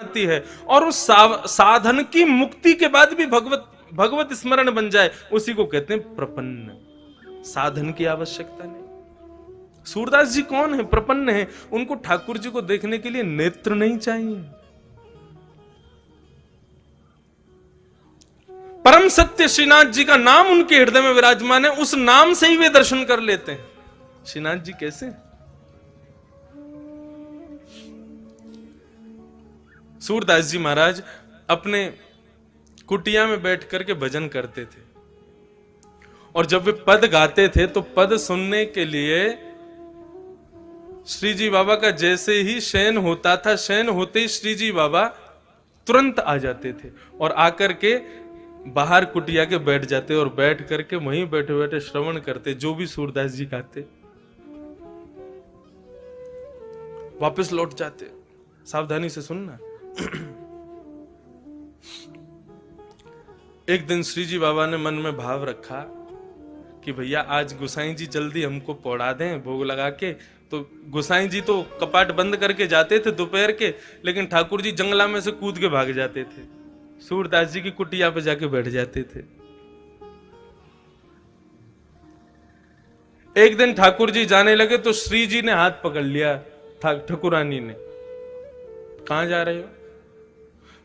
आती है, और उस साधन की मुक्ति के बाद भी भगवत स्मरण बन जाए, उसी को कहते हैं प्रपन्न। साधन की आवश्यकता नहीं। सूरदास जी कौन है? प्रपन्न है। उनको ठाकुर जी को देखने के लिए नेत्र नहीं चाहिए। परम सत्य श्रीनाथ जी का नाम उनके हृदय में विराजमान है, उस नाम से ही वे दर्शन कर लेते हैं। श्रीनाथ जी कैसे? सूरदास जी महाराज अपने कुटिया में बैठ करके भजन करते थे, और जब वे पद गाते थे तो पद सुनने के लिए श्री जी बाबा का जैसे ही शयन होता था, शयन होते ही श्री जी बाबा तुरंत आ जाते थे और आकर के बाहर कुटिया के बैठ जाते, और बैठ करके वहीं बैठे बैठे श्रवण करते जो भी सूरदास जी गाते, वापस लौट जाते। सावधानी से सुनना। एक दिन श्री जी बाबा ने मन में भाव रखा कि भैया आज गोसाई जी जल्दी हमको पौड़ा दें भोग लगा के। तो गोसाई जी तो कपाट बंद करके जाते थे दोपहर के, लेकिन ठाकुर जी जंगला में से कूद के भाग जाते थे, सूरदास जी की कुटिया पे जाके बैठ जाते थे। एक दिन ठाकुर जी जाने लगे तो श्री जी ने हाथ पकड़ लिया ठकुरानी ने। कहां जा रहे हो?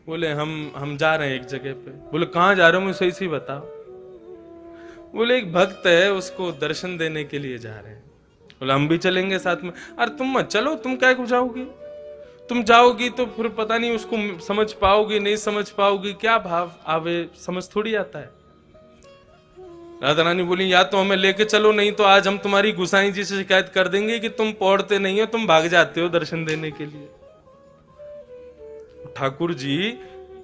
बोले हम जा रहे हैं एक जगह पे। बोले कहां जा रहे हो? मुझे सही सही बताओ। बोले एक भक्त है, उसको दर्शन देने के लिए जा रहे हैं। बोले हम भी चलेंगे साथ में। अरे तुम मत चलो, तुम क्या को जाओगी? तुम जाओगी तो फिर पता नहीं उसको समझ पाओगी नहीं समझ पाओगी, क्या भाव आवे समझ थोड़ी आता है। राधा रानी बोली या तो हमें लेके चलो, नहीं तो आज हम तुम्हारी गुसाई जी से शिकायत कर देंगे कि तुम पौड़ते नहीं हो, तुम भाग जाते हो दर्शन देने के लिए। ठाकुर जी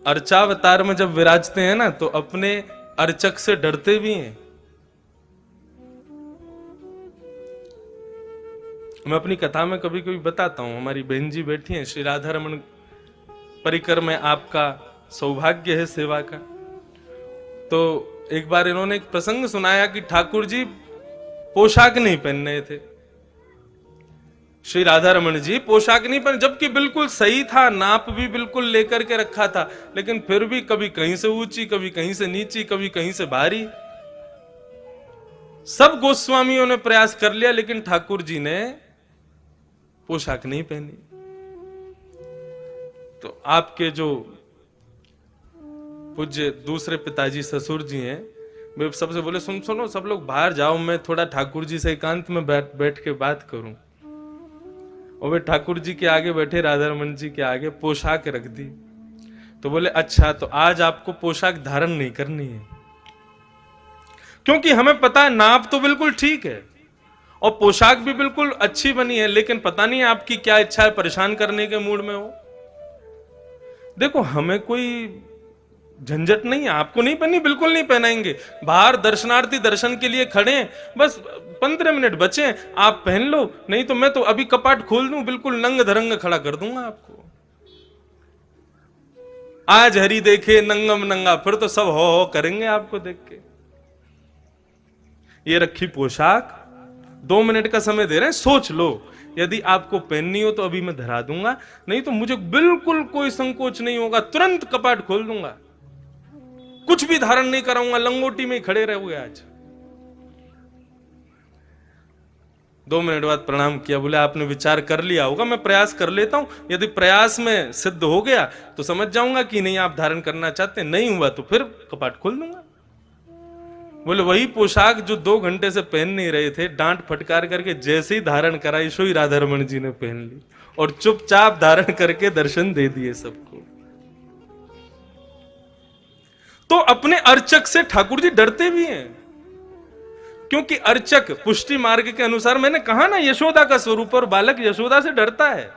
अर्चावतार में जब विराजते हैं ना, तो अपने अर्चक से डरते भी हैं। मैं अपनी कथा में कभी कभी बताता हूं, हमारी बहन जी बैठी हैं, श्री राधा रमन परिकर में आपका सौभाग्य है सेवा का। तो एक बार इन्होंने एक प्रसंग सुनाया कि ठाकुर जी पोशाक नहीं पहन रहे थे। श्री राधा रमन जी पोशाक नहीं पहन, जबकि बिल्कुल सही था, नाप भी बिल्कुल लेकर के रखा था, लेकिन फिर भी कभी कहीं से ऊंची, कभी कहीं से नीची, कभी कहीं से भारी। सब गोस्वामियों ने प्रयास कर लिया, लेकिन ठाकुर जी ने पोशाक नहीं पहनी। तो आपके जो पूज्य दूसरे पिताजी ससुर जी हैं, वे सबसे बोले सुनो सब लोग बाहर जाओ, मैं थोड़ा ठाकुर जी से एकांत में बैठ के बात करूं। और वे ठाकुर जी के आगे बैठे, राधा रमन जी के आगे पोशाक रख दी। तो बोले अच्छा, तो आज आपको पोशाक धारण नहीं करनी है, क्योंकि हमें पता है नाप तो बिल्कुल ठीक है और पोशाक भी बिल्कुल अच्छी बनी है, लेकिन पता नहीं आपकी क्या इच्छा है, परेशान करने के मूड में हो। देखो हमें कोई झंझट नहीं है, आपको नहीं पहनी बिल्कुल नहीं पहनाएंगे। बाहर दर्शनार्थी दर्शन के लिए खड़े हैं, बस 15 मिनट बचे, आप पहन लो, नहीं तो मैं तो अभी कपाट खोल दूं, बिल्कुल नंग धरंग खड़ा कर दूंगा आपको। आज हरि देखे नंगम नंगा, फिर तो सब हो करेंगे आपको देख के। ये रखी पोशाक, 2 मिनट का समय दे रहे हैं, सोच लो, यदि आपको पहननी हो तो अभी मैं धरा दूंगा, नहीं तो मुझे बिल्कुल कोई संकोच नहीं होगा, तुरंत कपाट खोल दूंगा, कुछ भी धारण नहीं कराऊंगा, लंगोटी में खड़े रहोगे आज। 2 मिनट बाद प्रणाम किया, बोले आपने विचार कर लिया होगा, मैं प्रयास कर लेता हूं, यदि प्रयास में सिद्ध हो गया तो समझ जाऊंगा कि नहीं आप धारण करना चाहते, नहीं हुआ तो फिर कपाट खोल दूंगा। बोले वही पोशाक जो 2 घंटे से पहन नहीं रहे थे, डांट फटकार करके जैसे ही धारण कराई, सो ही राधा रमन जी ने पहन ली और चुपचाप धारण करके दर्शन दे दिए सबको। तो अपने अर्चक से ठाकुर जी डरते भी हैं, क्योंकि अर्चक पुष्टि मार्ग के अनुसार, मैंने कहा ना यशोदा का स्वरूप, और बालक यशोदा से डरता है।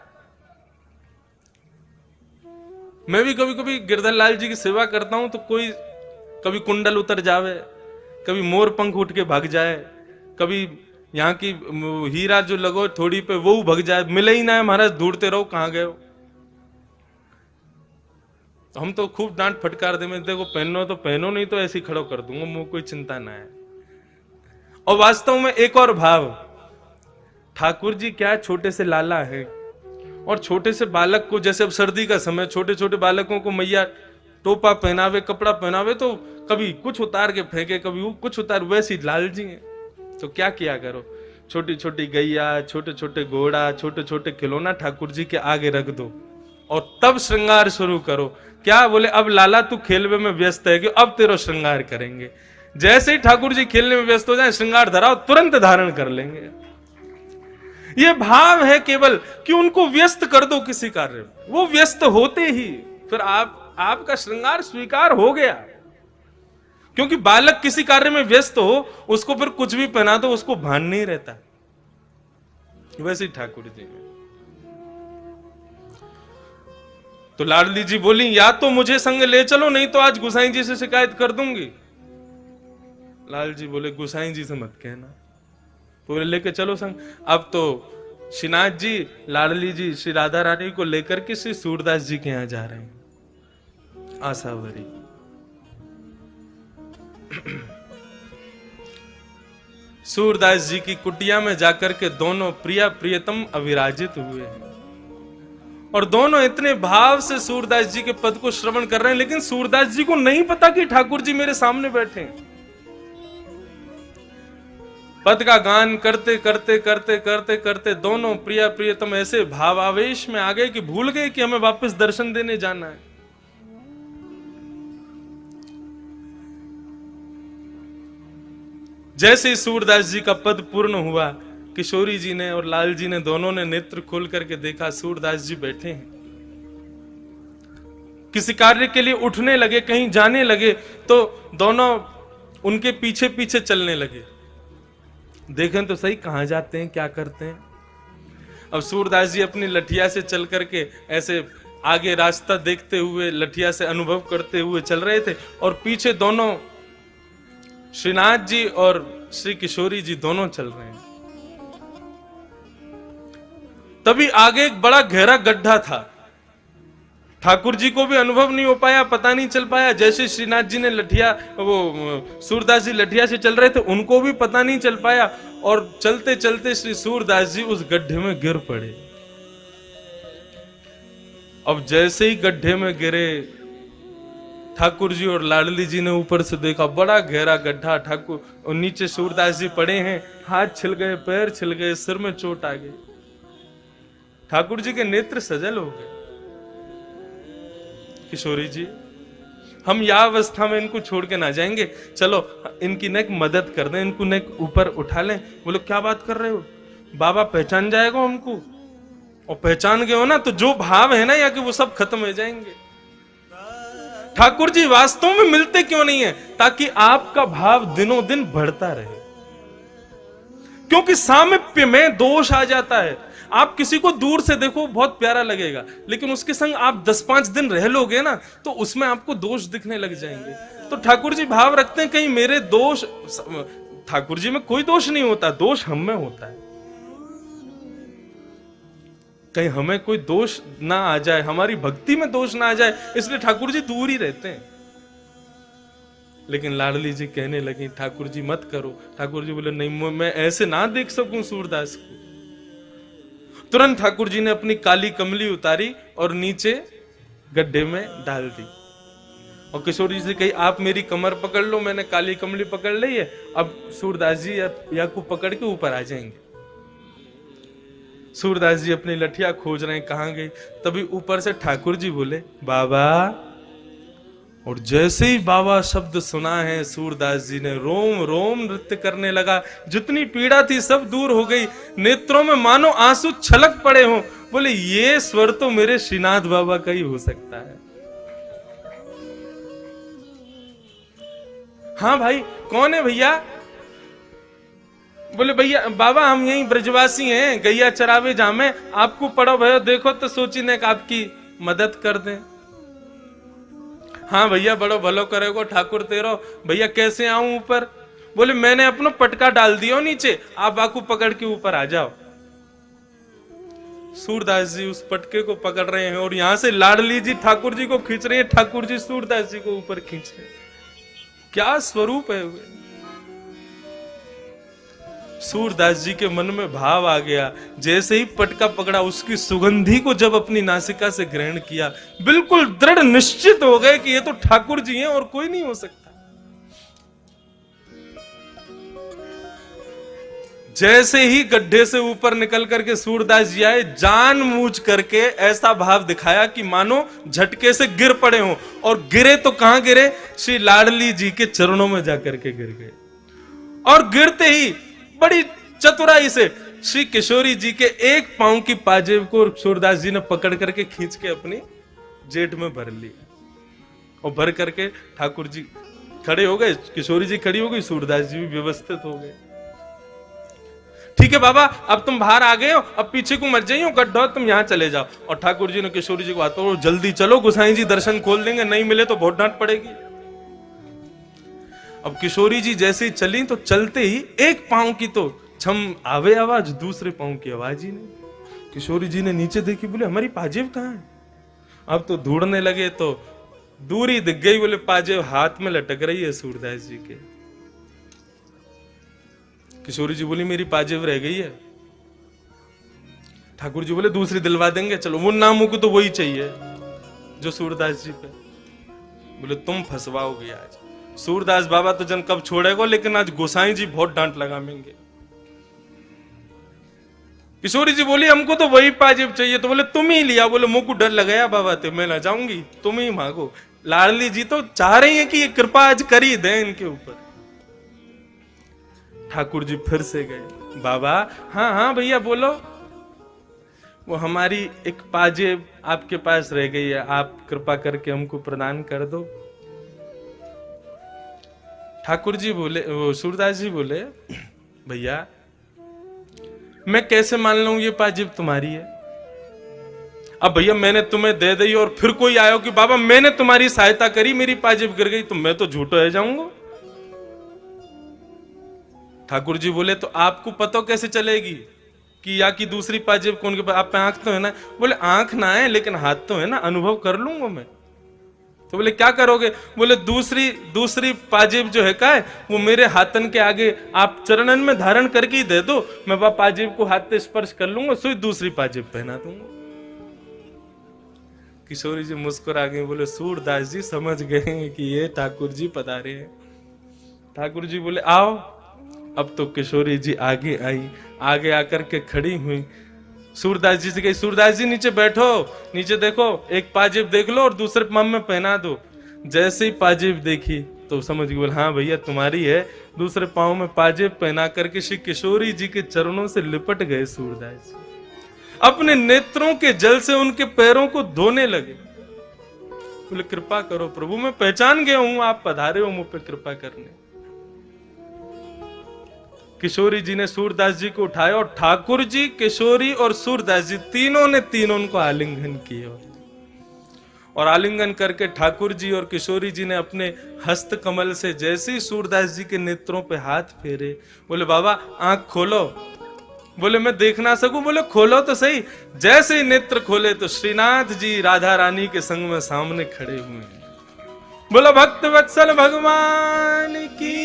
मैं भी कभी कभी गिरधर लाल जी की सेवा करता हूं तो कोई कभी कुंडल उतर जावे, कभी मोर पंख उठ के भाग जाए, कभी यहां की हीरा जो लगो थोड़ी पे वो भाग जाए, मिले ही ना है महाराज, ढूंढते रहो कहां गए हो। हम तो खूब डांट फटकार दे, मैं देखो पहनो तो पहनो, नहीं तो ऐसे ही खड़ो कर दूंगा, मुझे कोई चिंता ना है। और वास्तव में एक और भाव, ठाकुर जी क्या छोटे से लाला है, और छोटे से बालक को, जैसे अब सर्दी का समय, छोटे छोटे बालकों को मैया टोपा पहनावे, कपड़ा पहनावे, तो कभी कुछ उतार के फेंके, कभी वो कुछ उतार, वैसी लाल जी हैं। तो क्या किया करो, छोटी छोटी गैया, छोटे छोटे घोड़ा, छोटे छोटे खिलौना ठाकुर जी के आगे रख दो और तब श्रृंगार शुरू करो। क्या बोले, अब लाला तू खेलवे में व्यस्त है कि अब तेरा श्रृंगार करेंगे। जैसे ही ठाकुर जी खेलने में व्यस्त हो जाए, श्रृंगार धराओ, तुरंत धारण कर लेंगे। ये भाव है केवल कि उनको व्यस्त कर दो किसी कार्य में, वो व्यस्त होते ही फिर आपका श्रृंगार स्वीकार हो गया। क्योंकि बालक किसी कार्य में व्यस्त हो, उसको फिर कुछ भी पहना दो, उसको भान नहीं रहता। वैसे ही ठाकुर जी में। तो लाडली जी बोली, या तो मुझे संग ले चलो, नहीं तो आज गुसाई जी से शिकायत कर दूंगी। लाल जी बोले, गुसाई जी से मत कहना, पूरे लेके चलो संग। अब तो श्रीनाथ जी, लाडली जी श्री राधा रानी को लेकर के श्री सूरदास जी के यहां जा रहे हैं, आशावरी। सूरदास जी की कुटिया में जाकर के दोनों प्रिया प्रियतम अविराजित हुए हैं और दोनों इतने भाव से सूरदास जी के पद को श्रवण कर रहे हैं, लेकिन सूरदास जी को नहीं पता कि ठाकुर जी मेरे सामने बैठे हैं। पद का गान करते करते करते करते करते दोनों प्रिया प्रियतम ऐसे भावावेश में आ गए कि भूल गए कि हमें वापस दर्शन देने जाना है। जैसे ही सूरदास जी का पद पूर्ण हुआ, किशोरी जी ने और लाल जी ने दोनों ने नेत्र खोल करके देखा, सूरदास जी बैठे हैं। किसी कार्य के लिए उठने लगे, कहीं जाने लगे, तो दोनों उनके पीछे पीछे चलने लगे। देखें तो सही कहां जाते हैं, क्या करते हैं। अब सूरदास जी अपनी लठिया से चल करके ऐसे आगे रास्ता देखते हुए, लठिया से अनुभव करते हुए चल रहे थे और पीछे दोनों श्रीनाथ जी और श्री किशोरी जी दोनों चल रहे हैं। तभी आगे एक बड़ा गहरा गड्ढा था। ठाकुर जी को भी अनुभव नहीं हो पाया, पता नहीं चल पाया। जैसे श्रीनाथ जी ने लठिया, वो सूरदास जी लठिया से चल रहे थे, उनको भी पता नहीं चल पाया और चलते चलते श्री सूरदास जी उस गड्ढे में गिर पड़े। अब जैसे ही गड्ढे में गिरे, ठाकुर जी और लाडली जी ने ऊपर से देखा, बड़ा गहरा गड्ढा, ठाकुर और नीचे सूरदास जी पड़े हैं, हाथ छिल गए, पैर छिल गए, सिर में चोट आ गई। ठाकुर जी के नेत्र सजल हो गए। किशोरी जी, हम यह अवस्था में इनको छोड़ के ना जाएंगे, चलो इनकी नेक मदद कर दें, इनको नेक ऊपर उठा लें। बोलो क्या बात कर रहे हो, बाबा पहचान जाएगा हमको, और पहचान गए हो ना तो जो भाव है ना या कि वो सब खत्म हो जाएंगे। ठाकुर जी वास्तव में मिलते क्यों नहीं है, ताकि आपका भाव दिनों दिन बढ़ता रहे। क्योंकि सामिप्य में दोष आ जाता है। आप किसी को दूर से देखो बहुत प्यारा लगेगा, लेकिन उसके संग आप 10-5 दिन रह लोगे ना तो उसमें आपको दोष दिखने लग जाएंगे। तो ठाकुर जी भाव रखते हैं कहीं मेरे दोष, ठाकुर जी में कोई दोष नहीं होता, दोष हम में होता है। कहीं हमें कोई दोष ना आ जाए, हमारी भक्ति में दोष ना आ जाए, इसलिए ठाकुर जी दूर ही रहते हैं। लेकिन लाडली जी कहने लगी, ठाकुर जी मत करो। ठाकुर जी बोले, नहीं, मैं ऐसे ना देख सकूं सूरदास को। तुरंत ठाकुर जी ने अपनी काली कमली उतारी और नीचे गड्ढे में डाल दी और किशोरी जी से कही, आप मेरी कमर पकड़ लो, मैंने काली कमली पकड़ ली है, अब सूरदास जी या को पकड़ के ऊपर आ जाएंगे। सूरदास जी अपनी लठिया खोज रहे हैं, कहां गई। तभी ऊपर से ठाकुर जी बोले, बाबा। और जैसे ही बाबा शब्द सुना है, सूरदास जी ने रोम रोम नृत्य करने लगा। जितनी पीड़ा थी सब दूर हो गई, नेत्रों में मानो आंसू छलक पड़े हों। बोले, ये स्वर तो मेरे श्रीनाथ बाबा का ही हो सकता है। हाँ भाई, कौन है भैया? बोले, भैया बाबा हम यहीं ब्रजवासी हैं, गैया चरावे जामे, आपको पड़ो भयो देखो तो सोची ने आपकी मदद कर दें। हाँ भैया, बड़ो भलो करेगो ठाकुर तेरो। भैया कैसे आऊं ऊपर? बोले, मैंने अपना पटका डाल दिया नीचे, आप बाकू पकड़ के ऊपर आ जाओ। सूरदास जी उस पटके को पकड़ रहे हैं और यहां से लाडली जी ठाकुर जी को खींच रहे हैं, ठाकुर जी सूरदास जी को ऊपर खींच रहे हैं। क्या स्वरूप है वे। सूरदास जी के मन में भाव आ गया, जैसे ही पटका पकड़ा, उसकी सुगंधी को जब अपनी नासिका से ग्रहण किया, बिल्कुल दृढ़ निश्चित हो गए कि ये तो ठाकुर जी हैं और कोई नहीं हो सकता। जैसे ही गड्ढे से ऊपर निकल करके सूरदास जी आए, जानबूझ करके ऐसा भाव दिखाया कि मानो झटके से गिर पड़े हों, और गिरे तो कहां गिरे, श्री लाडली जी के चरणों में जाकर के गिर गए। और गिरते ही बड़ी चतुराई से श्री किशोरी जी के एक पांव की पाजेब को सूरदास जी ने पकड़ करके खींच के अपनी जेठ में भर लिया, और भर करके ठाकुर जी खड़े हो गए, किशोरी जी खड़ी हो गई, सूरदास जी भी व्यवस्थित हो गए। ठीक है बाबा, अब तुम बाहर आ गए हो, अब पीछे को मत जाइए, गड्ढा तुम यहां चले जाओ। और ठाकुर जी ने किशोरी जी को आता हो, जल्दी चलो, गोसाई जी दर्शन खोल देंगे, नहीं मिले तो बहुत डांट पड़ेगी। अब किशोरी जी जैसे ही चली, तो चलते ही एक पांव की तो छम आवे आवाज, दूसरे पांव की आवाज ही नहीं। किशोरी जी ने नीचे देखी, बोले हमारी पाजेब कहां है? अब तो ढूंढने लगे तो दूरी दिख गई, बोले पाजेब हाथ में लटक रही है सूरदास जी के। किशोरी जी बोली मेरी पाजेब रह गई है। ठाकुर जी बोले दूसरी दिलवा देंगे, चलो। वो नामों को तो वही चाहिए जो सूरदास जी पे। बोले तुम फंसवाओगे आज, सूरदास बाबा तो जन कब छोड़ेगा, लेकिन आज गोसाई जी बहुत डांट लगाएंगे। किशोरी जी बोली हमको तो वही पाजेब चाहिए। तो बोले तुम ही लिया। बोले मुझको डर लगाया बाबा, थे मैं ना जाऊंगी, तुम ही मांगो। लाडली जी तो चाह रही है कि ये कृपा आज कर ही दे इनके ऊपर। ठाकुर जी फिर से गए, बाबा हाँ हाँ भैया बोलो। वो हमारी एक पाजेब आपके पास रह गई है, आप कृपा करके हमको प्रदान कर दो। ठाकुर जी बोले, वो सूरदास जी बोले भैया मैं कैसे मान लूं ये पाजेब तुम्हारी है? अब भैया मैंने तुम्हें दे दी और फिर कोई आयो कि बाबा मैंने तुम्हारी सहायता करी, मेरी पाजेब गिर गई, तो मैं तो झूठो रह जाऊंगा। ठाकुर जी बोले तो आपको पता कैसे चलेगी कि या की दूसरी पाजेब कौन के पास? आप पे आंख तो है ना? बोले आंख ना है लेकिन हाथ तो है ना, अनुभव कर लूंगा मैं। तो बोले क्या करोगे? बोले दूसरी पाजेब जो है का है वो मेरे हाथन के आगे आप चरणन में धारण करके ही दे दो, मैं वह पाजेब को हाथ से स्पर्श कर लूंगा, सो दूसरी पाजेब पहना दूंगा। किशोरी जी मुस्कुरा गए, बोले सूरदास जी समझ गए कि ये ठाकुर जी पधारे हैं। ठाकुर जी बोले आओ। अब तो किशोरी जी आगे आई, आगे आकर के खड़ी हुई, सूरदास जी से कही सूरदास जी नीचे बैठो, नीचे देखो, एक पाजेब देख लो और दूसरे पाँव में पहना दो। जैसे ही पाजेब देखी तो समझ गई, बोले हाँ भैया तुम्हारी है। दूसरे पाँव में पाजेब पहना करके श्री किशोरी जी के चरणों से लिपट गए सूरदास जी, अपने नेत्रों के जल से उनके पैरों को धोने लगे। बोले कृपा करो प्रभु, मैं पहचान गया हूं आप पधारे हो मुझ पे कृपा करने। किशोरी जी ने सूरदास जी को उठाया और ठाकुर जी, किशोरी और सूरदास जी तीनों को आलिंगन किया। और आलिंगन करके ठाकुर जी और किशोरी जी ने अपने हस्त कमल से जैसे ही सूरदास जी के नेत्रों पे हाथ फेरे, बोले बाबा आंख खोलो। बोले मैं देख ना सकूं? बोले खोलो तो सही। जैसे ही नेत्र खोले तो श्रीनाथ जी राधा रानी के संग में सामने खड़े हुए हैं। बोला भक्त वत्सल भगवान की